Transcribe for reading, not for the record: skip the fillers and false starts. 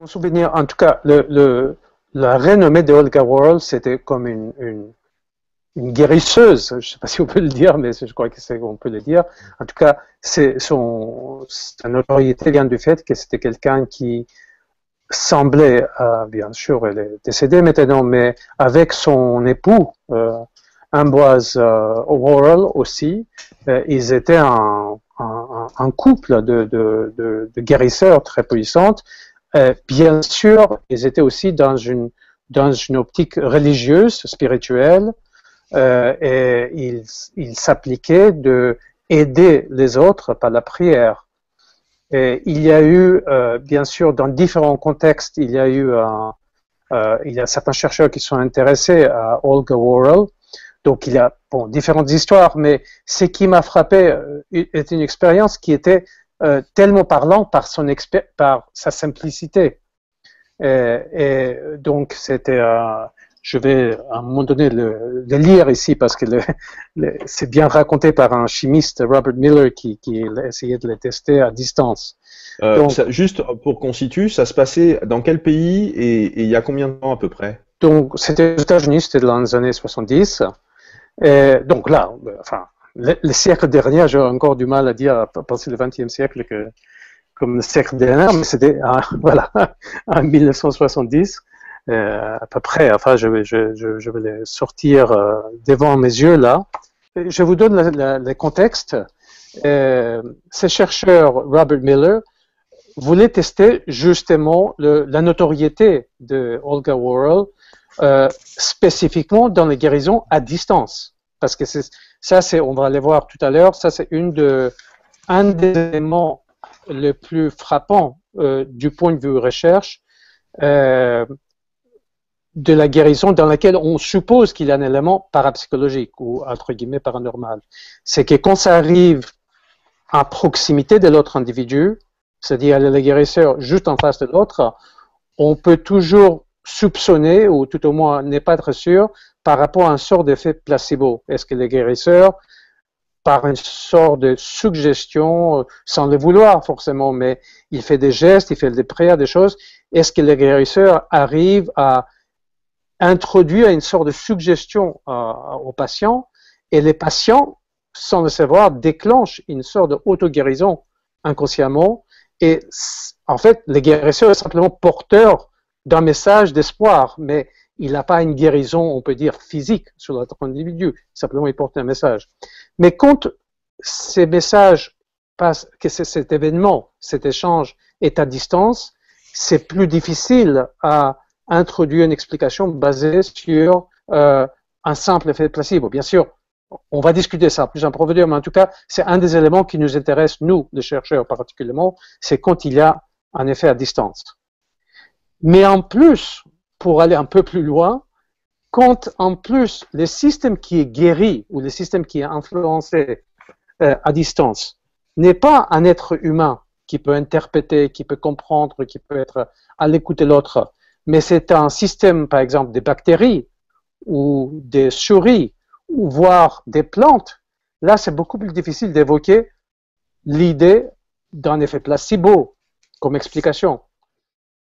Mon souvenir, en tout cas, la renommée de Olga Worrell, c'était comme une guérisseuse, je ne sais pas si on peut le dire, mais je crois que c'est on peut le dire. En tout cas, sa notoriété vient du fait que c'était quelqu'un qui semblait, bien sûr, elle est décédée maintenant, mais avec son époux, Ambrose Worrell aussi, ils étaient un couple de guérisseurs très puissantes. Bien sûr, ils étaient aussi dans une optique religieuse, spirituelle, et ils s'appliquaient de aider les autres par la prière. Et il y a eu, bien sûr, dans différents contextes, il y a certains chercheurs qui sont intéressés à Olga Worrell. Donc il y a différentes histoires, mais ce qui m'a frappé est une expérience qui était tellement parlant par sa simplicité. Et donc c'était, je vais à un moment donné le lire ici parce que c'est bien raconté par un chimiste, Robert Miller, qui essayait de le tester à distance. Donc, juste pour qu'on situe, ça se passait dans quel pays et il y a combien de temps à peu près? Donc c'était aux États-Unis, c'était dans les années 70. Donc là, enfin, le siècle dernier, j'ai encore du mal à dire, à penser le XXe siècle comme le siècle dernier, mais c'était voilà, en 1970 à peu près. Enfin, je vais les sortir devant mes yeux là. Je vous donne le contexte. Ces chercheurs, Robert Miller, voulaient tester justement la notoriété de Olga Worrell spécifiquement dans les guérisons à distance. Parce que on va aller voir tout à l'heure, ça c'est un des éléments les plus frappants du point de vue recherche de la guérison dans laquelle on suppose qu'il y a un élément parapsychologique ou entre guillemets paranormal. C'est que quand ça arrive à proximité de l'autre individu, c'est-à-dire le guérisseur juste en face de l'autre, on peut toujours soupçonner, ou tout au moins n'est pas très sûr, par rapport à un sort d'effet placebo. Est-ce que le guérisseur, par une sorte de suggestion, sans le vouloir forcément, mais il fait des gestes, il fait des prières, des choses, est-ce que le guérisseur arrive à introduire une sorte de suggestion au patient, et les patients, sans le savoir, déclenchent une sorte d'auto-guérison inconsciemment, et en fait, le guérisseur est simplement porteur d'un message d'espoir, mais il n'a pas une guérison, on peut dire, physique sur l'autre individu. Simplement, il porte un message. Mais quand ces messages passent, que cet événement, cet échange est à distance, c'est plus difficile à introduire une explication basée sur un simple effet placebo. Bien sûr, on va discuter ça plus en profondeur, mais en tout cas, c'est un des éléments qui nous intéresse, nous, les chercheurs particulièrement, c'est quand il y a un effet à distance. Mais en plus, pour aller un peu plus loin, quand en plus le système qui est guéri ou le système qui est influencé à distance n'est pas un être humain qui peut interpréter, qui peut comprendre, qui peut être à l'écoute de l'autre, mais c'est un système, par exemple, des bactéries ou des souris ou voire des plantes, là c'est beaucoup plus difficile d'évoquer l'idée d'un effet placebo comme explication.